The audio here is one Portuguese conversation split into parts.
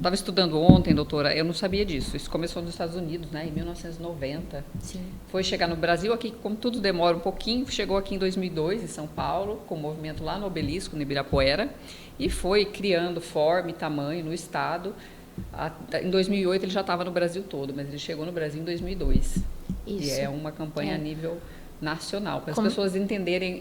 estava estudando ontem, doutora, eu não sabia disso. Isso começou nos Estados Unidos, né, em 1990. Sim. Foi chegar no Brasil, aqui, como tudo demora um pouquinho, chegou aqui em 2002, em São Paulo, com o movimento lá no Obelisco, no Ibirapuera, e foi criando forma e tamanho no estado. Em 2008 ele já estava no Brasil todo, mas ele chegou no Brasil em 2002. Isso. E é uma campanha a nível nacional, para as pessoas entenderem,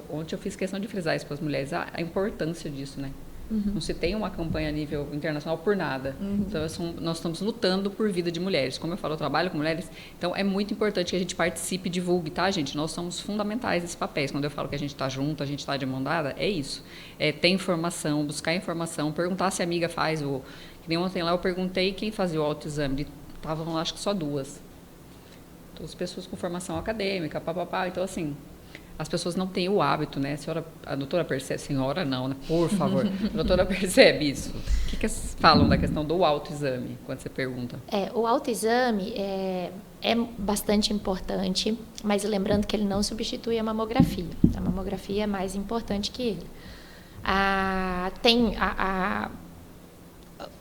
ontem eu fiz questão de frisar isso para as mulheres, a importância disso, né? Não se tem uma campanha a nível internacional por nada. Então, nós estamos lutando por vida de mulheres. Como eu falo, eu trabalho com mulheres, então é muito importante que a gente participe e divulgue, tá, gente? Nós somos fundamentais nesses papéis. Quando eu falo que a gente está junto, a gente está de mão dada, é isso. É ter informação, buscar informação, perguntar se a amiga faz o... Que nem ontem lá eu perguntei quem fazia o autoexame. Estavam, acho que só 2. As pessoas com formação acadêmica, papapá. Então, assim, as pessoas não têm o hábito, né? A doutora percebe, senhora não, né? Por favor. A doutora percebe isso. O que vocês falam da questão do autoexame, quando você pergunta? O autoexame é bastante importante, mas lembrando que ele não substitui a mamografia. A mamografia é mais importante que ele.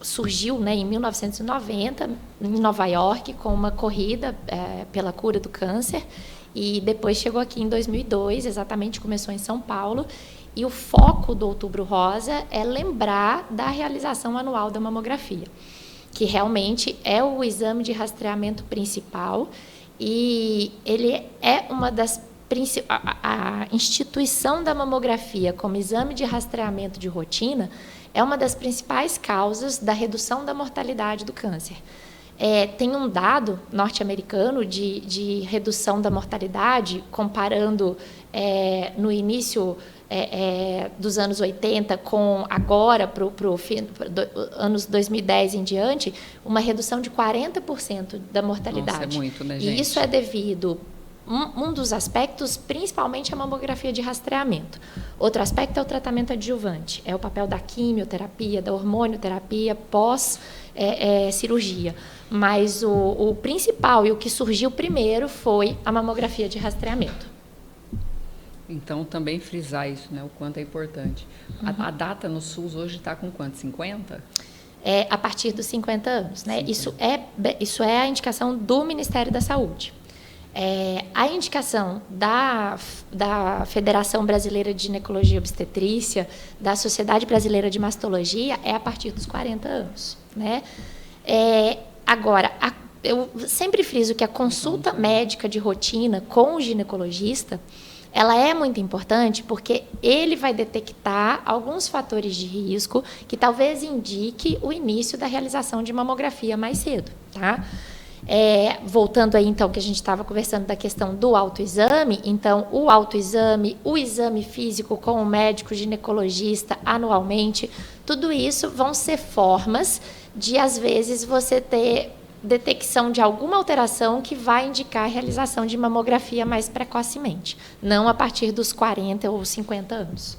Surgiu, né, em 1990 em Nova York com uma corrida pela cura do câncer e depois chegou aqui em 2002, exatamente, começou em São Paulo, e o foco do Outubro Rosa é lembrar da realização anual da mamografia, que realmente é o exame de rastreamento principal e ele é uma das a instituição da mamografia como exame de rastreamento de rotina é uma das principais causas da redução da mortalidade do câncer. Tem um dado norte-americano de redução da mortalidade, comparando no início dos anos 80 com agora, para anos 2010 em diante, uma redução de 40% da mortalidade. Nossa, é muito, né, gente? E isso é devido... Um dos aspectos, principalmente, é a mamografia de rastreamento. Outro aspecto é o tratamento adjuvante. É o papel da quimioterapia, da hormonioterapia pós-cirurgia. Mas o principal e o que surgiu primeiro foi a mamografia de rastreamento. Então, também frisar isso, né? O quanto é importante. A data no SUS hoje está com quanto? 50? A partir dos 50 anos. Né? Isso é a indicação do Ministério da Saúde. A indicação da Federação Brasileira de Ginecologia e Obstetrícia, da Sociedade Brasileira de Mastologia, é a partir dos 40 anos. Né? Agora, eu sempre friso que a consulta médica de rotina com o ginecologista, ela é muito importante porque ele vai detectar alguns fatores de risco que talvez indique o início da realização de mamografia mais cedo, tá? Voltando aí, então, que a gente estava conversando da questão do autoexame, então, o autoexame, o exame físico com o médico ginecologista anualmente, tudo isso vão ser formas de, às vezes, você ter detecção de alguma alteração que vai indicar a realização de mamografia mais precocemente, não a partir dos 40 ou 50 anos.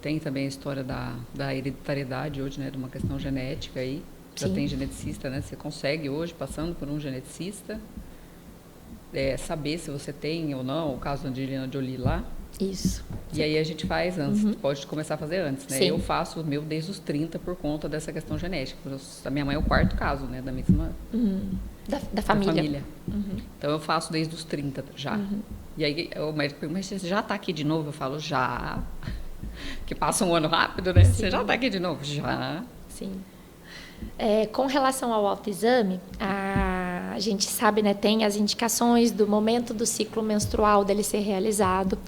Tem também a história da hereditariedade hoje, né, de uma questão genética aí. Já tem geneticista, né? Você consegue hoje, passando por um geneticista, saber se você tem ou não, o caso da Angelina Jolie lá. Isso. E aí a gente faz antes, pode começar a fazer antes, né? Sim. Eu faço o meu desde os 30 por conta dessa questão genética. A minha mãe é o 4º caso, né? Da mesma... Da família. Então eu faço desde os 30 já. E aí o médico pergunta, mas você já está aqui de novo? Eu falo, já. Que passa um ano rápido, né? Sim. Você já está aqui de novo? Já. Sim. Com relação ao autoexame, a gente sabe, né, tem as indicações do momento do ciclo menstrual dele ser realizado.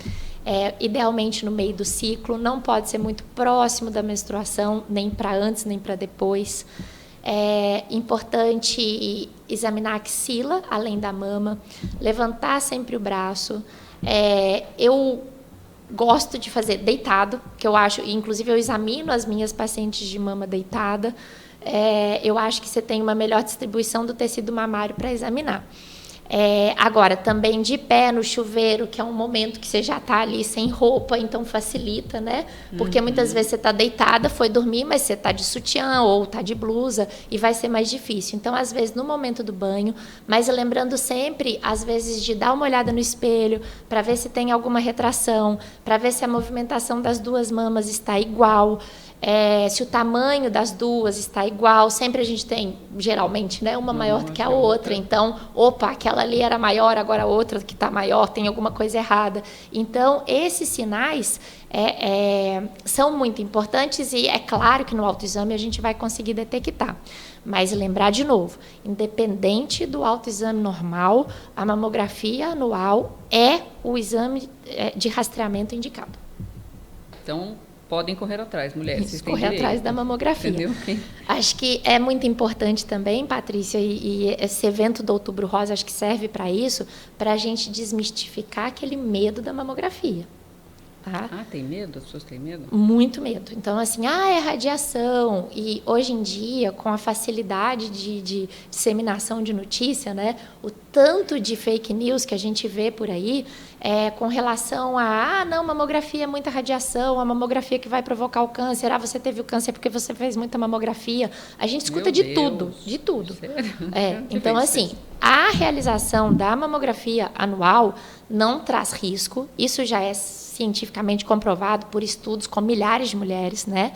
Idealmente no meio do ciclo, não pode ser muito próximo da menstruação, nem para antes, nem para depois. É importante examinar a axila, além da mama, levantar sempre o braço. Eu gosto de fazer deitado, que eu acho, inclusive eu examino as minhas pacientes de mama deitada. Eu acho que você tem uma melhor distribuição do tecido mamário para examinar. Agora, também de pé no chuveiro, que é um momento que você já está ali sem roupa, então facilita, né? Porque muitas vezes você está deitada, foi dormir, mas você está de sutiã ou está de blusa e vai ser mais difícil. Então, às vezes, no momento do banho, mas lembrando sempre, às vezes, de dar uma olhada no espelho para ver se tem alguma retração, para ver se a movimentação das duas mamas está igual. se o tamanho das duas está igual. Sempre a gente tem, geralmente, né, uma maior do que a outra. Então, opa, aquela ali era maior, agora a outra que está maior, tem alguma coisa errada. Então, esses sinais são muito importantes e é claro que no autoexame a gente vai conseguir detectar. Mas lembrar de novo, independente do autoexame normal, a mamografia anual é o exame de rastreamento indicado. Então, podem correr atrás, mulheres. Isso, correr atrás da mamografia. Entendeu? Acho que é muito importante também, Patrícia, e esse evento do Outubro Rosa acho que serve para isso, para a gente desmistificar aquele medo da mamografia. Tá? Ah, tem medo? As pessoas têm medo? Muito medo. Então, assim, é radiação. E hoje em dia, com a facilidade de disseminação de notícia, né, o tanto de fake news que a gente vê por aí, com relação a, não, mamografia é muita radiação, a mamografia que vai provocar o câncer, você teve o câncer porque você fez muita mamografia. A gente escuta de tudo. Sério? Então, assim, a realização da mamografia anual não traz risco, isso já é cientificamente comprovado por estudos com milhares de mulheres, né?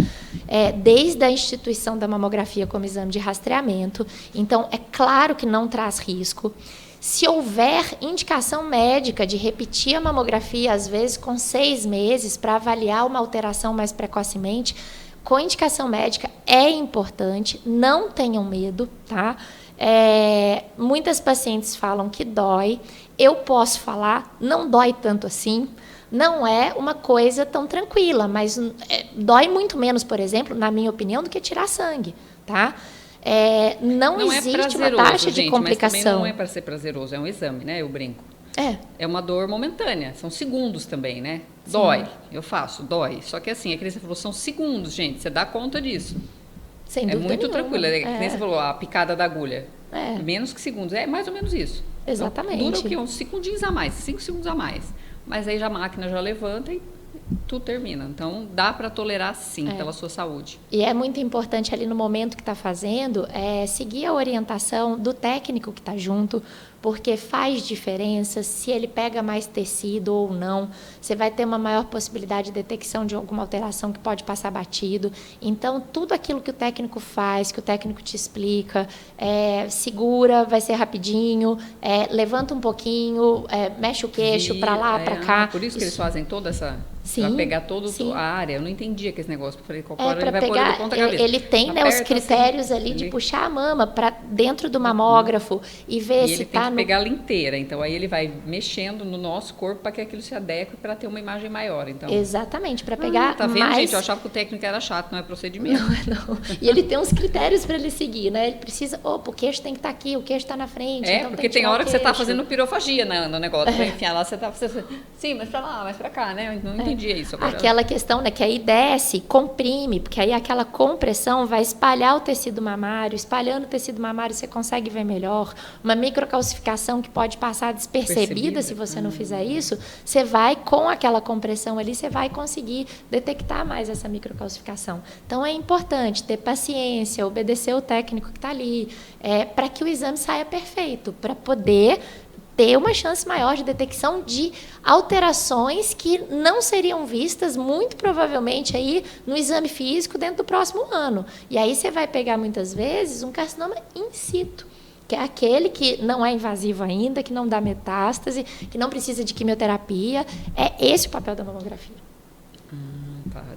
Desde a instituição da mamografia como exame de rastreamento. Então, é claro que não traz risco. Se houver indicação médica de repetir a mamografia, às vezes com 6 meses, para avaliar uma alteração mais precocemente, com indicação médica é importante, não tenham medo, tá? Muitas pacientes falam que dói, eu posso falar, não dói tanto assim, não é uma coisa tão tranquila, mas dói muito menos, por exemplo, na minha opinião, do que tirar sangue, tá? Não existe uma taxa de complicação. Mas também não é para ser prazeroso, é um exame, né? Eu brinco. É uma dor momentânea, são segundos também, né? Dói, eu faço, dói. Só que assim, é que você falou, são segundos, gente, você dá conta disso. Sem dúvida muito nenhuma. tranquilo, que nem você falou, a picada da agulha. Menos que segundos, é mais ou menos isso. Exatamente. Então, dura o quê? Uns segundinhos a mais, 5 segundos a mais. Mas aí a máquina já levanta e tudo termina. Então, dá para tolerar sim, pela sua saúde. E é muito importante ali no momento que está fazendo, seguir a orientação do técnico que está junto, porque faz diferença se ele pega mais tecido ou não. Você vai ter uma maior possibilidade de detecção de alguma alteração que pode passar batido. Então, tudo aquilo que o técnico faz, que o técnico te explica, segura, vai ser rapidinho, levanta um pouquinho, mexe o queixo para lá, para cá. Por isso que eles fazem toda essa... Para pegar toda a área. Eu não entendia que esse negócio. Eu falei, qualquer hora ele vai pôr ele ponta cabeça. Ele tem os critérios assim, ali de puxar a mama para dentro do mamógrafo e ver se ele tem que pegar ela inteira. Então, aí ele vai mexendo no nosso corpo para que aquilo se adeque para ter uma imagem maior. Então, exatamente, para pegar tá vendo, mais... gente? Eu achava que o técnico era chato, não é procedimento. Não. E ele tem uns critérios para ele seguir, né? Ele precisa... o queixo tem que estar aqui, o queixo está na frente. Então porque tem hora que você está fazendo pirofagia no negócio. Para enfiar lá, você está... Sim, mas para lá, mas para cá, né? Eu não entendi isso. Agora... Aquela questão, né, que aí desce, comprime, porque aí aquela compressão vai espalhar o tecido mamário, espalhando o tecido mamário você consegue ver melhor. Uma microcalcificação que pode passar despercebida se você não fizer isso, você vai, com aquela compressão ali, você vai conseguir detectar mais essa microcalcificação. Então, é importante ter paciência, obedecer o técnico que está ali, para que o exame saia perfeito, para poder ter uma chance maior de detecção de alterações que não seriam vistas, muito provavelmente, aí no exame físico dentro do próximo ano. E aí você vai pegar, muitas vezes, um carcinoma in situ, que é aquele que não é invasivo ainda, que não dá metástase, que não precisa de quimioterapia. É esse o papel da mamografia.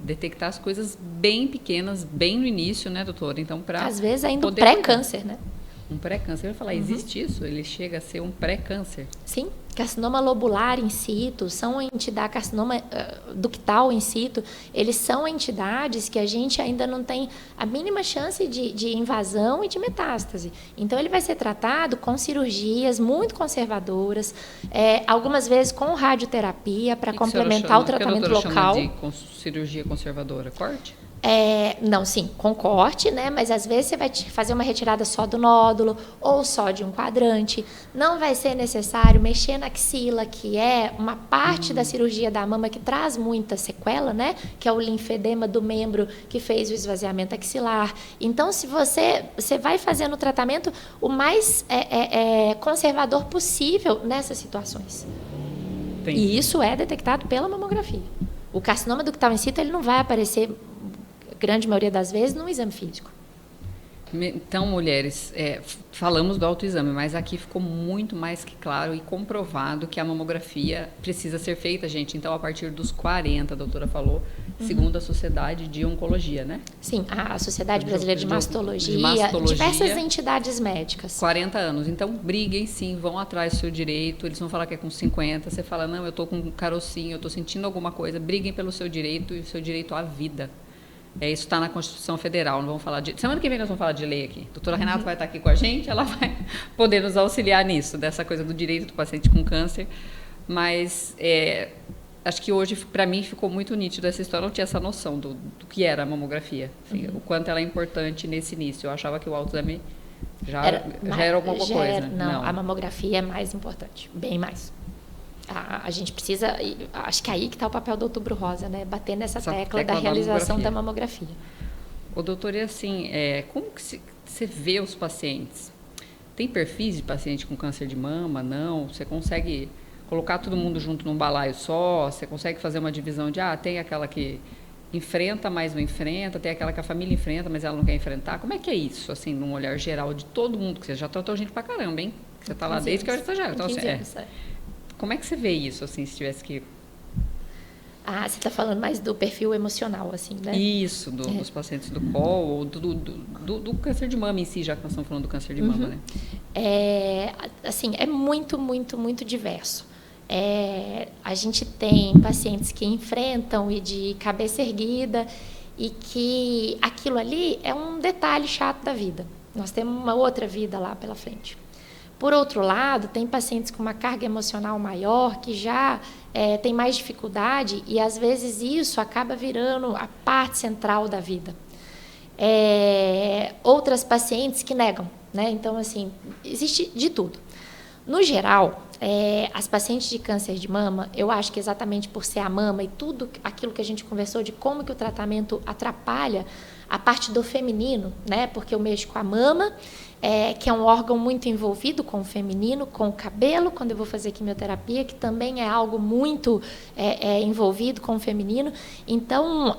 Detectar as coisas bem pequenas, bem no início, né, doutora? Então, às vezes ainda um pré-câncer, né? Um pré-câncer. Eu ia falar, existe isso? Ele chega a ser um pré-câncer? Sim. Carcinoma lobular in situ, são entidades, carcinoma ductal in situ, eles são entidades que a gente ainda não tem a mínima chance de invasão e de metástase. Então, ele vai ser tratado com cirurgias muito conservadoras, algumas vezes com radioterapia para complementar o tratamento local. Chama de cirurgia conservadora? Corte? Não, sim, com corte, né? Mas às vezes você vai fazer uma retirada só do nódulo ou só de um quadrante. Não vai ser necessário mexer na axila, que é uma parte da cirurgia da mama que traz muita sequela, né? Que é o linfedema do membro que fez o esvaziamento axilar. Então, se você vai fazendo o tratamento o mais conservador possível nessas situações. Entendi. E isso é detectado pela mamografia. O carcinoma ductal in situ, ele não vai aparecer grande maioria das vezes, num exame físico. Então, mulheres, falamos do autoexame, mas aqui ficou muito mais que claro e comprovado que a mamografia precisa ser feita, gente. Então, a partir dos 40, a doutora falou, segundo a Sociedade de Oncologia, né? Sim, a Sociedade Brasileira de Mastologia, Mastologia, diversas entidades médicas. 40 anos. Então, briguem sim, vão atrás do seu direito. Eles vão falar que é com 50. Você fala, não, eu estou com um carocinho, eu estou sentindo alguma coisa. Briguem pelo seu direito e o seu direito à vida. Isso está na Constituição Federal, não vamos falar de... Semana que vem nós vamos falar de lei aqui. A doutora Renata vai estar aqui com a gente, ela vai poder nos auxiliar nisso, dessa coisa do direito do paciente com câncer. Mas acho que hoje, para mim, ficou muito nítido essa história. Eu não tinha essa noção do que era a mamografia, assim, o quanto ela é importante nesse início. Eu achava que o autoexame já era alguma coisa. Não, a mamografia é mais importante, bem mais. A gente precisa, acho que aí que está o papel do Outubro Rosa, né? Bater nessa tecla da realização da mamografia. Ô, doutor, e assim, como que você vê os pacientes? Tem perfis de paciente com câncer de mama? Não? Você consegue colocar todo mundo junto num balaio só? Você consegue fazer uma divisão de, tem aquela que enfrenta, mas não enfrenta, tem aquela que a família enfrenta, mas ela não quer enfrentar? Como é que é isso, assim, num olhar geral de todo mundo? Que você já tratou gente pra caramba, hein? Você tá lá desde que eu era estagiária. Então, como é que você vê isso, assim, se tivesse que... você está falando mais do perfil emocional, assim, né? Isso, dos pacientes do colo, ou do câncer de mama em si, já que nós estamos falando do câncer de mama, né? Assim, é muito, muito, muito diverso. A gente tem pacientes que enfrentam e de cabeça erguida e que aquilo ali é um detalhe chato da vida. Nós temos uma outra vida lá pela frente. Por outro lado, tem pacientes com uma carga emocional maior que já tem mais dificuldade e, às vezes, isso acaba virando a parte central da vida. Outras pacientes que negam, né? Então, assim, existe de tudo. No geral, as pacientes de câncer de mama, eu acho que exatamente por ser a mama e tudo aquilo que a gente conversou de como que o tratamento atrapalha a parte do feminino, né? Porque eu mexo com a mama, que é um órgão muito envolvido com o feminino, com o cabelo, quando eu vou fazer quimioterapia, que também é algo muito envolvido com o feminino. Então,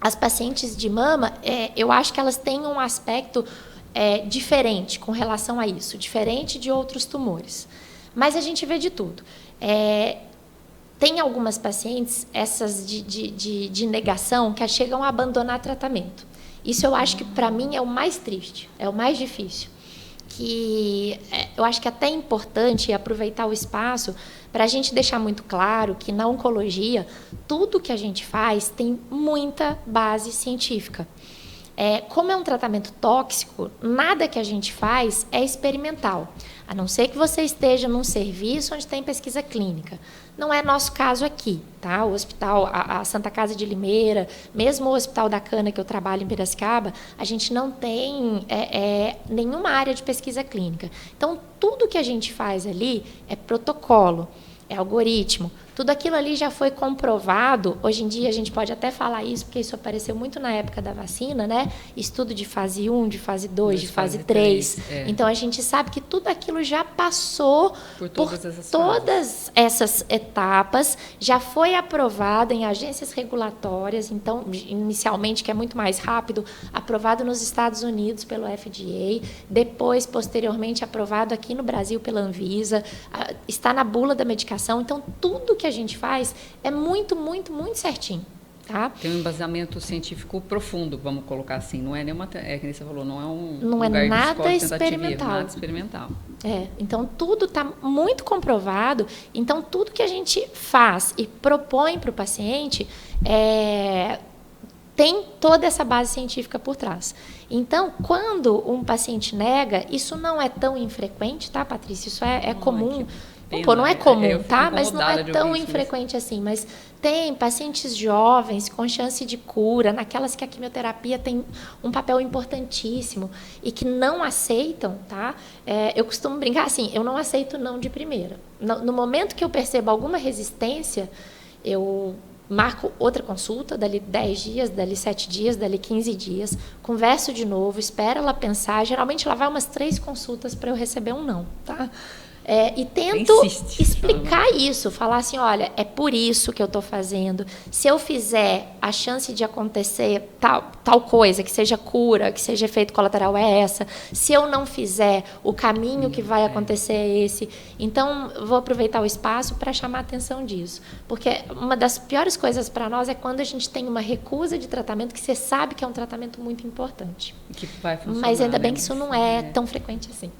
as pacientes de mama, eu acho que elas têm um aspecto diferente com relação a isso, diferente de outros tumores. Mas a gente vê de tudo. Tem algumas pacientes, essas de negação, que chegam a abandonar tratamento. Isso eu acho que, para mim, é o mais triste, é o mais difícil. Eu acho que até é importante aproveitar o espaço para a gente deixar muito claro que, na oncologia, tudo que a gente faz tem muita base científica. Como é um tratamento tóxico, nada que a gente faz é experimental, a não ser que você esteja num serviço onde tem pesquisa clínica. Não é nosso caso aqui, tá? O hospital, a Santa Casa de Limeira, mesmo o Hospital da Cana, que eu trabalho em Piracicaba, a gente não tem nenhuma área de pesquisa clínica. Então, tudo que a gente faz ali é protocolo, é algoritmo. Tudo aquilo ali já foi comprovado. Hoje em dia a gente pode até falar isso, porque isso apareceu muito na época da vacina, né? Estudo de fase 1, de fase 2, de fase 3. Então a gente sabe que tudo aquilo já passou por todas essas etapas, já foi aprovado em agências regulatórias, então, inicialmente, que é muito mais rápido, aprovado nos Estados Unidos pelo FDA, depois, posteriormente, aprovado aqui no Brasil pela Anvisa, está na bula da medicação. Então, tudo que a gente faz é muito, muito, muito certinho. Tá? Tem um embasamento científico profundo, vamos colocar assim. Não é nenhuma, que nem você falou, não é um não lugar é nada de experimental. Nada experimental. Então, tudo está muito comprovado. Então, tudo que a gente faz e propõe para o paciente tem toda essa base científica por trás. Então, quando um paciente nega, isso não é tão infrequente, tá, Patrícia? Isso é comum. Não é comum, tá? Mas não é tão infrequente assim. Mas tem pacientes jovens com chance de cura, naquelas que a quimioterapia tem um papel importantíssimo e que não aceitam, tá? Eu costumo brincar assim, eu não aceito não de primeira. No momento que eu percebo alguma resistência, eu marco outra consulta, dali 10 dias, dali 7 dias, dali 15 dias, converso de novo, espero ela pensar. Geralmente ela vai umas 3 consultas para eu receber um não, tá? E tento explicar isso, falar assim, olha, é por isso que eu estou fazendo. Se eu fizer, a chance de acontecer tal coisa, que seja cura, que seja efeito colateral é essa. Se eu não fizer, o caminho que vai acontecer é esse. Então, vou aproveitar o espaço para chamar a atenção disso. Porque uma das piores coisas para nós é quando a gente tem uma recusa de tratamento que você sabe que é um tratamento muito importante. Que vai funcionar, mas ainda bem que isso não é tão frequente assim.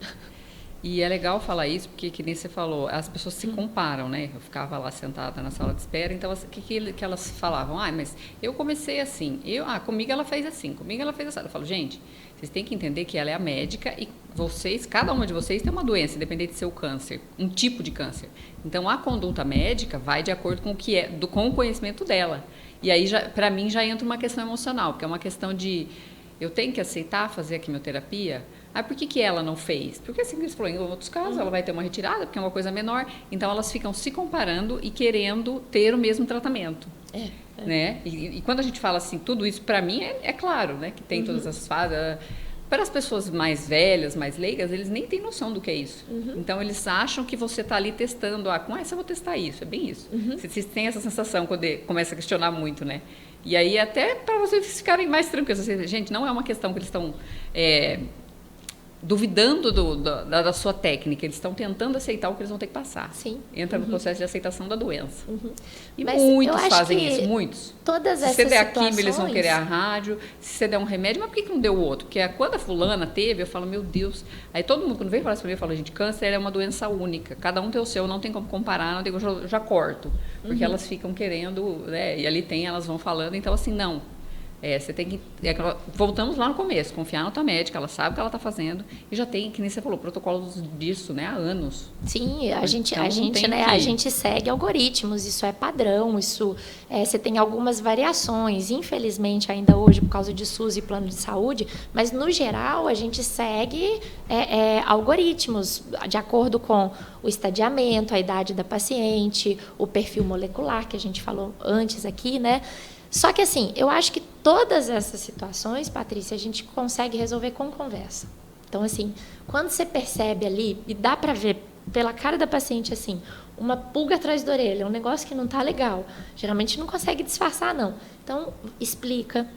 E é legal falar isso, porque, que nem você falou, as pessoas se comparam, né? Eu ficava lá sentada na sala de espera, então, o que elas falavam? Mas eu comecei assim, comigo ela fez assim, comigo ela fez assim. Eu falo, gente, vocês têm que entender que ela é a médica e vocês, cada uma de vocês tem uma doença, independente de ser o câncer, um tipo de câncer. Então, a conduta médica vai de acordo com o que é, com o conhecimento dela. E aí, para mim, já entra uma questão emocional, porque é uma questão de, eu tenho que aceitar fazer a quimioterapia. Por que ela não fez? Porque, assim, eles falaram, em outros casos, ela vai ter uma retirada, porque é uma coisa menor. Então, elas ficam se comparando e querendo ter o mesmo tratamento. Né? E quando a gente fala assim, tudo isso, para mim, é claro, né? Que tem todas as fases. Para as pessoas mais velhas, mais leigas, eles nem têm noção do que é isso. Então, eles acham que você está ali testando. Com essa eu vou testar isso. É bem isso. Vocês têm essa sensação quando começa a questionar muito, né? E aí, até para vocês ficarem mais tranquilos. Gente, não é uma questão que eles estão... duvidando da sua técnica, eles estão tentando aceitar o que eles vão ter que passar. Sim. Entra no processo de aceitação da doença. E mas muitos fazem isso, muitos. Todas essas se você der situações... a quimio, eles vão querer a rádio. Se você der um remédio, mas por que não deu o outro? Porque quando a fulana teve, eu falo, meu Deus. Aí todo mundo, quando vem falar isso pra mim, eu falo, gente, câncer é uma doença única. Cada um tem o seu, não tem como comparar, não tem como, eu já corto. Porque elas ficam querendo, né? E ali elas vão falando. Então, assim, não. Você tem que... voltamos lá no começo, confiar na tua médica, ela sabe o que ela está fazendo e já tem, que nem você falou, protocolos disso, né, há anos. Sim, a gente segue algoritmos, isso é padrão, isso você tem algumas variações, infelizmente ainda hoje por causa de SUS e plano de saúde, mas no geral a gente segue algoritmos de acordo com o estadiamento, a idade da paciente, o perfil molecular que a gente falou antes aqui, né? Só que, assim, eu acho que todas essas situações, Patrícia, a gente consegue resolver com conversa. Então, assim, quando você percebe ali, e dá para ver pela cara da paciente, assim, uma pulga atrás da orelha, um negócio que não está legal, geralmente não consegue disfarçar, não. Então, explica,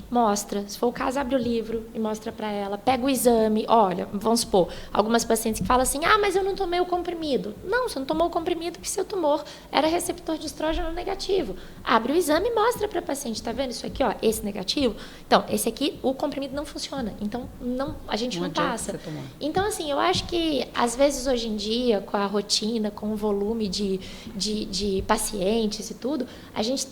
mostra. Se for o caso, abre o livro e mostra para ela. Pega o exame. Olha, vamos supor, algumas pacientes que falam assim, mas eu não tomei o comprimido. Não, você não tomou o comprimido porque seu tumor era receptor de estrógeno negativo. Abre o exame e mostra para a paciente. Está vendo isso aqui? Esse negativo? Então, esse aqui, o comprimido não funciona. Então, a gente não passa. Então, assim, eu acho que, às vezes, hoje em dia, com a rotina, com o volume de pacientes e tudo, a gente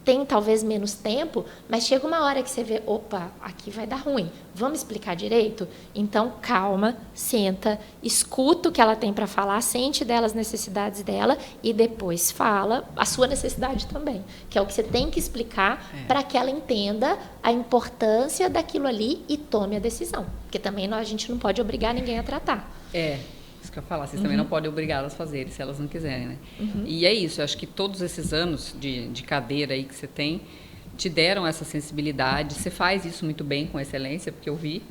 tem talvez menos tempo, mas chega uma hora que você vê, opa, aqui vai dar ruim, vamos explicar direito? Então, calma, senta, escuta o que ela tem para falar, sente dela as necessidades dela e depois fala a sua necessidade também, que é o que você tem que explicar para que ela entenda a importância daquilo ali e tome a decisão, porque também a gente não pode obrigar ninguém a tratar. Isso que eu falar, vocês também não podem obrigá-las a fazerem, se elas não quiserem, né? E é isso, eu acho que todos esses anos de cadeira aí que você tem, te deram essa sensibilidade, você faz isso muito bem, com excelência, porque eu vi,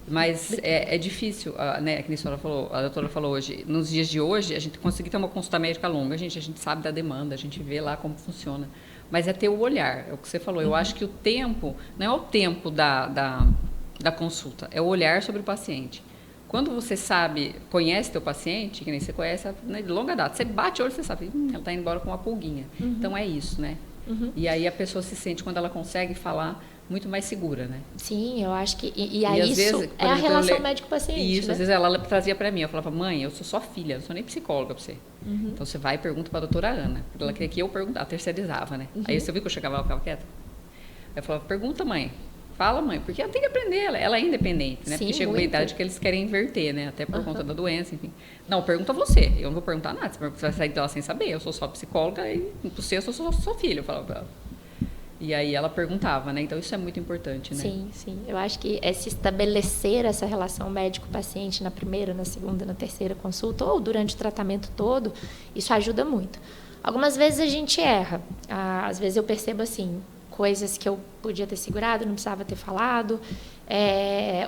mas é difícil, né, que a doutora falou hoje, nos dias de hoje, a gente conseguir ter uma consulta médica longa, a gente sabe da demanda, a gente vê lá como funciona, mas é ter o olhar, é o que você falou, eu acho que o tempo, não é o tempo da consulta, é o olhar sobre o paciente. Quando você conhece teu paciente, que nem você conhece, né, de longa data, você bate o olho e você sabe, ela está indo embora com uma pulguinha. Então, é isso, né? E aí a pessoa se sente, quando ela consegue falar, muito mais segura, né? Sim, eu acho que... E aí às vezes, é a relação médico-paciente, Isso, né? às vezes ela trazia para mim, eu falava, mãe, eu sou só filha, eu não sou nem psicóloga para você. Então, você vai e pergunta para a doutora Ana, porque ela queria que eu perguntasse, terceirizava, né? Aí você viu que eu chegava lá e ficava quieta? Aí eu falava, pergunta, mãe. Fala, mãe, porque ela tem que aprender, ela é independente, né? Sim, porque chega uma muito. idade que eles querem inverter, né? Até por conta da doença, enfim. Não, pergunta você, eu não vou perguntar nada, você vai sair dela sem saber, eu sou só psicóloga e você, eu sou só sua filha, eu falava pra ela. E aí ela perguntava, né? Então isso é muito importante, né? Sim, sim. Eu acho que se estabelecer essa relação médico-paciente na primeira, na segunda, na terceira consulta, ou durante o tratamento todo, isso ajuda muito. Algumas vezes a gente erra. Às vezes eu percebo assim, coisas que eu podia ter segurado, não precisava ter falado,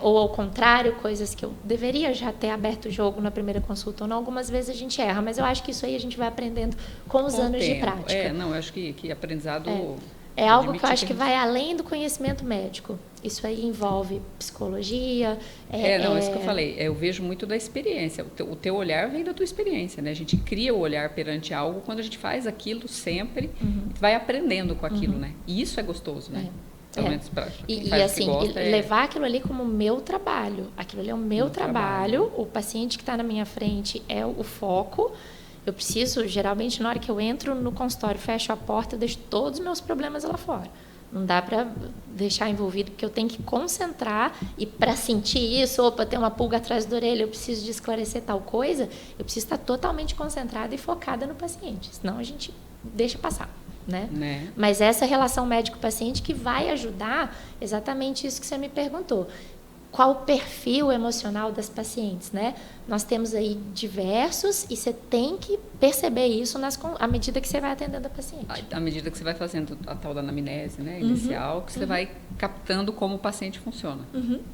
ou ao contrário, coisas que eu deveria já ter aberto o jogo na primeira consulta ou não. Algumas vezes a gente erra, mas eu acho que isso aí a gente vai aprendendo com os anos de prática. Não, eu acho que aprendizado... É algo que eu acho que vai além do conhecimento médico. Isso aí envolve psicologia. Isso que eu falei. Eu vejo muito da experiência. O teu olhar vem da tua experiência, né? A gente cria o olhar perante algo quando a gente faz aquilo sempre, vai aprendendo com aquilo, né? E isso é gostoso, né? Pelo menos para quem faz assim, o que gosta, levar aquilo ali como meu trabalho. Aquilo ali é o meu trabalho. O paciente que está na minha frente é o foco. Eu preciso, geralmente, na hora que eu entro no consultório, fecho a porta, deixo todos os meus problemas lá fora. Não dá para deixar envolvido, porque eu tenho que concentrar, e para sentir isso, ou para ter uma pulga atrás da orelha, eu preciso de esclarecer tal coisa, eu preciso estar totalmente concentrada e focada no paciente, senão a gente deixa passar. Né? Mas essa relação médico-paciente que vai ajudar exatamente isso que você me perguntou. Qual o perfil emocional das pacientes, né? Nós temos aí diversos e você tem que perceber isso à medida que você vai atendendo a paciente. À medida que você vai fazendo a tal da anamnese, né, inicial, que você vai captando como o paciente funciona.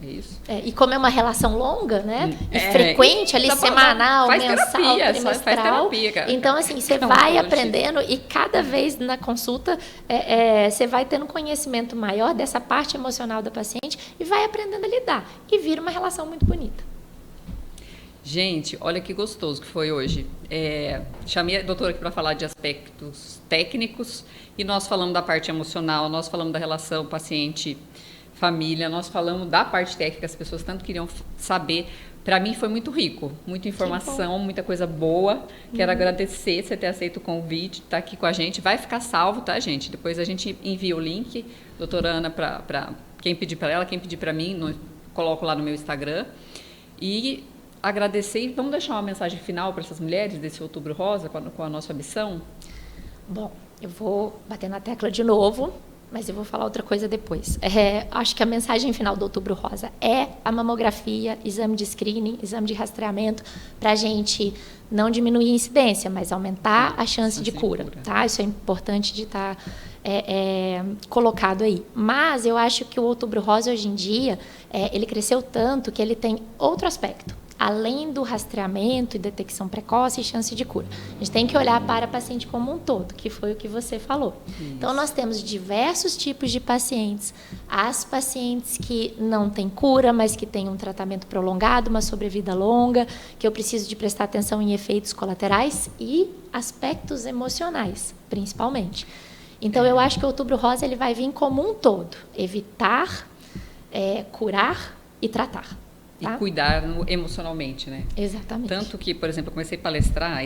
É isso? E como é uma relação longa, né? E frequente, ali, semanal, mensal, trimestral. Faz terapia, cara. Então, assim, você vai aprendendo e cada vez na consulta você vai tendo conhecimento maior dessa parte emocional da paciente e vai aprendendo a lidar. E vira uma relação muito bonita. Gente, olha que gostoso que foi hoje. Chamei a doutora aqui para falar de aspectos técnicos e nós falamos da parte emocional, nós falamos da relação paciente-família, nós falamos da parte técnica que as pessoas tanto queriam saber. Para mim foi muito rico, muita informação, muita coisa boa. Quero agradecer você ter aceito o convite, estar aqui com a gente. Vai ficar salvo, tá, gente? Depois a gente envia o link, doutora Ana, para quem pedir para ela, quem pedir para mim, coloco lá no meu Instagram. E agradecer e vamos deixar uma mensagem final para essas mulheres desse Outubro Rosa com a nossa missão? Bom, eu vou bater na tecla de novo, mas eu vou falar outra coisa depois. Acho que a mensagem final do Outubro Rosa é a mamografia, exame de screening, exame de rastreamento, para a gente não diminuir a incidência, mas aumentar a chance de cura. Tá? Isso é importante de estar colocado aí. Mas eu acho que o Outubro Rosa, hoje em dia, ele cresceu tanto que ele tem outro aspecto. Além do rastreamento e detecção precoce e chance de cura. A gente tem que olhar para o paciente como um todo, que foi o que você falou. Isso. Então, nós temos diversos tipos de pacientes. As pacientes que não têm cura, mas que têm um tratamento prolongado, uma sobrevida longa, que eu preciso de prestar atenção em efeitos colaterais e aspectos emocionais, principalmente. Então, eu acho que o Outubro Rosa ele vai vir como um todo. Evitar, curar e tratar. E cuidar emocionalmente, né? Exatamente. Tanto que, por exemplo, eu comecei a palestrar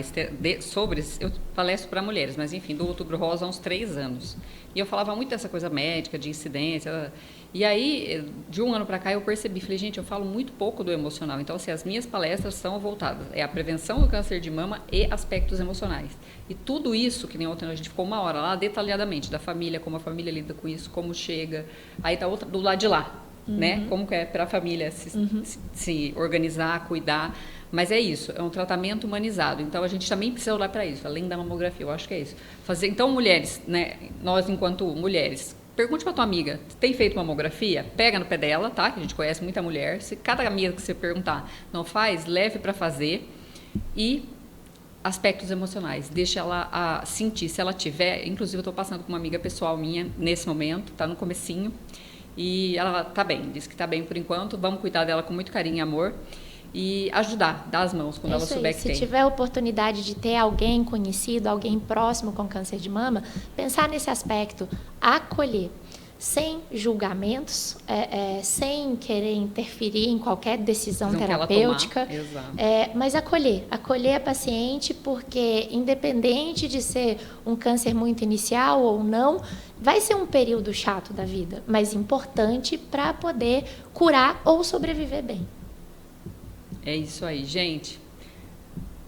eu palestro para mulheres, mas enfim, do Outubro Rosa há uns 3 anos. E eu falava muito dessa coisa médica, de incidência. E aí, de um ano para cá, eu percebi, falei, gente, eu falo muito pouco do emocional. Então, assim, as minhas palestras são voltadas a prevenção do câncer de mama e aspectos emocionais. E tudo isso, que nem ontem a gente ficou 1 hora lá, detalhadamente, da família, como a família lida com isso, como chega. Aí tá outra do lado de lá. Né? Como que é para a família se organizar, cuidar. Mas é isso, é um tratamento humanizado. Então, a gente também precisa olhar para isso, além da mamografia, eu acho que é isso. Então, mulheres, né? Nós, enquanto mulheres, pergunte para tua amiga, tem feito mamografia? Pega no pé dela, tá? Que a gente conhece muita mulher. Se cada amiga que você perguntar não faz, leve para fazer. E aspectos emocionais, deixa ela sentir. Se ela tiver, inclusive eu estou passando com uma amiga pessoal minha nesse momento, está no comecinho. E ela está bem, diz que está bem por enquanto. Vamos cuidar dela com muito carinho e amor e ajudar, dar as mãos quando ela souber que tem. Se tiver a oportunidade de ter alguém conhecido, alguém próximo com câncer de mama, pensar nesse aspecto, acolher, sem julgamentos, sem querer interferir em qualquer decisão terapêutica, mas acolher a paciente, porque independente de ser um câncer muito inicial ou não, vai ser um período chato da vida, mas importante para poder curar ou sobreviver bem. É isso aí, gente.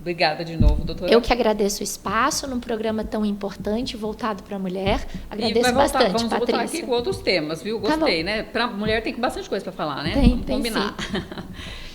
Obrigada de novo, doutora. Eu que agradeço o espaço num programa tão importante, voltado para a mulher. Agradeço bastante, Patrícia. Vamos voltar aqui com outros temas, viu? Gostei, né? Para mulher tem bastante coisa para falar, né? Vamos combinar.